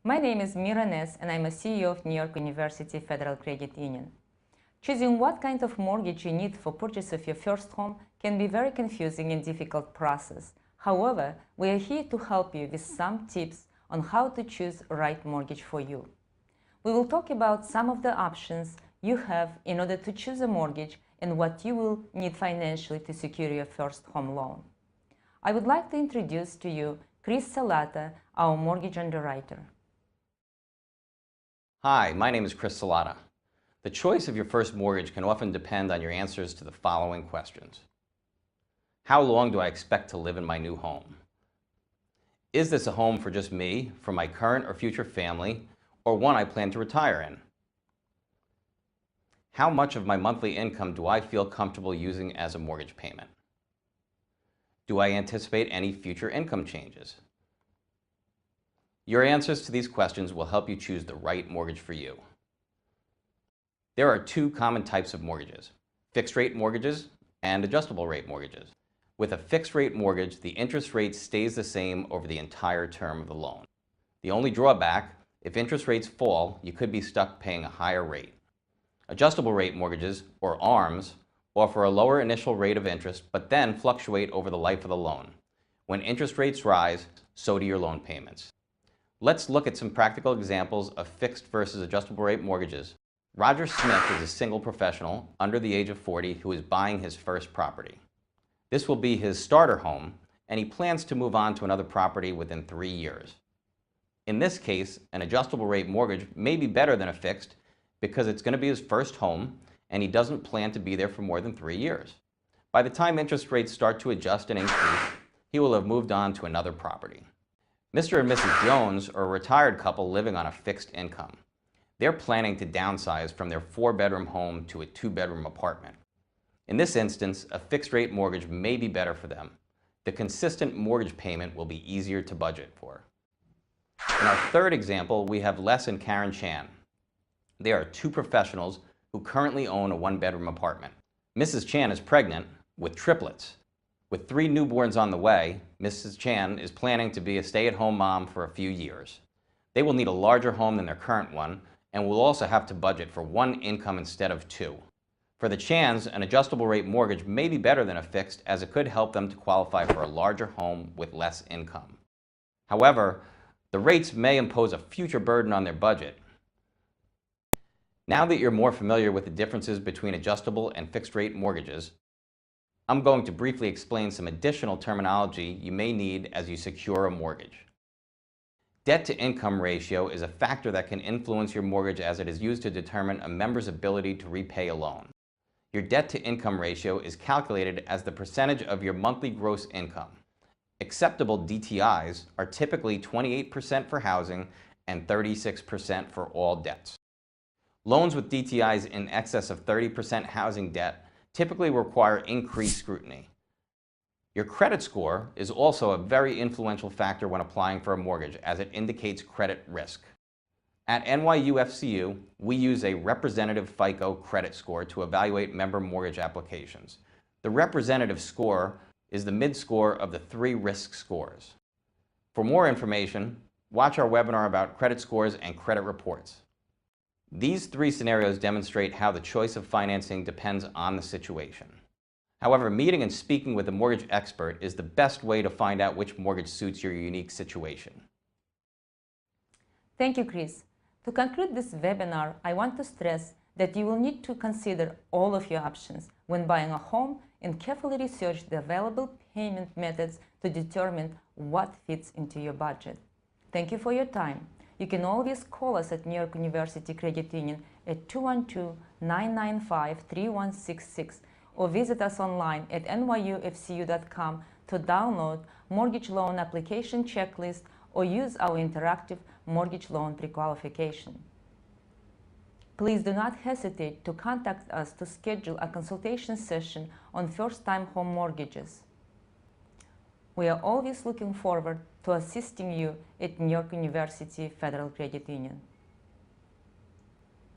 My name is Mira Ness, and I'm a CEO of New York University Federal Credit Union. Choosing what kind of mortgage you need for purchase of your first home can be a very confusing and difficult process. However, we are here to help you with some tips on how to choose the right mortgage for you. We will talk about some of the options you have in order to choose a mortgage and what you will need financially to secure your first home loan. I would like to introduce to you Chris Salata, our mortgage underwriter. Hi, my name is Chris Salata. The choice of your first mortgage can often depend on your answers to the following questions. How long do I expect to live in my new home? Is this a home for just me, for my current or future family, or one I plan to retire in? How much of my monthly income do I feel comfortable using as a mortgage payment? Do I anticipate any future income changes? Your answers to these questions will help you choose the right mortgage for you. There are two common types of mortgages: fixed-rate mortgages and adjustable-rate mortgages. With a fixed-rate mortgage, the interest rate stays the same over the entire term of the loan. The only drawback, if interest rates fall, you could be stuck paying a higher rate. Adjustable-rate mortgages, or ARMs, offer a lower initial rate of interest but then fluctuate over the life of the loan. When interest rates rise, so do your loan payments. Let's look at some practical examples of fixed versus adjustable rate mortgages. Roger Smith is a single professional under the age of 40 who is buying his first property. This will be his starter home, and he plans to move on to another property within 3 years. In this case, an adjustable rate mortgage may be better than a fixed because it's going to be his first home and he doesn't plan to be there for more than 3 years. By the time interest rates start to adjust and increase, he will have moved on to another property. Mr. and Mrs. Jones are a retired couple living on a fixed income. They're planning to downsize from their 4-bedroom home to a 2-bedroom apartment. In this instance, a fixed-rate mortgage may be better for them. The consistent mortgage payment will be easier to budget for. In our third example, we have Les and Karen Chan. They are two professionals who currently own a 1-bedroom apartment. Mrs. Chan is pregnant with triplets. With 3 newborns on the way, Mrs. Chan is planning to be a stay-at-home mom for a few years. They will need a larger home than their current one and will also have to budget for 1 income instead of 2. For the Chans, an adjustable rate mortgage may be better than a fixed, as it could help them to qualify for a larger home with less income. However, the rates may impose a future burden on their budget. Now that you're more familiar with the differences between adjustable and fixed-rate mortgages, I'm going to briefly explain some additional terminology you may need as you secure a mortgage. Debt-to-income ratio is a factor that can influence your mortgage as it is used to determine a member's ability to repay a loan. Your debt-to-income ratio is calculated as the percentage of your monthly gross income. Acceptable DTIs are typically 28% for housing and 36% for all debts. Loans with DTIs in excess of 30% housing debt typically require increased scrutiny. Your credit score is also a very influential factor when applying for a mortgage, as it indicates credit risk. At NYU FCU, we use a representative FICO credit score to evaluate member mortgage applications. The representative score is the mid-score of the 3 risk scores. For more information, watch our webinar about credit scores and credit reports. These 3 scenarios demonstrate how the choice of financing depends on the situation. However, meeting and speaking with a mortgage expert is the best way to find out which mortgage suits your unique situation. Thank you, Chris. To conclude this webinar, I want to stress that you will need to consider all of your options when buying a home and carefully research the available payment methods to determine what fits into your budget. Thank you for your time. You can always call us at New York University Credit Union at 212-995-3166 or visit us online at nyufcu.com to download mortgage loan application checklist or use our interactive mortgage loan prequalification. Please do not hesitate to contact us to schedule a consultation session on first-time home mortgages. We are always looking forward to assisting you at New York University Federal Credit Union.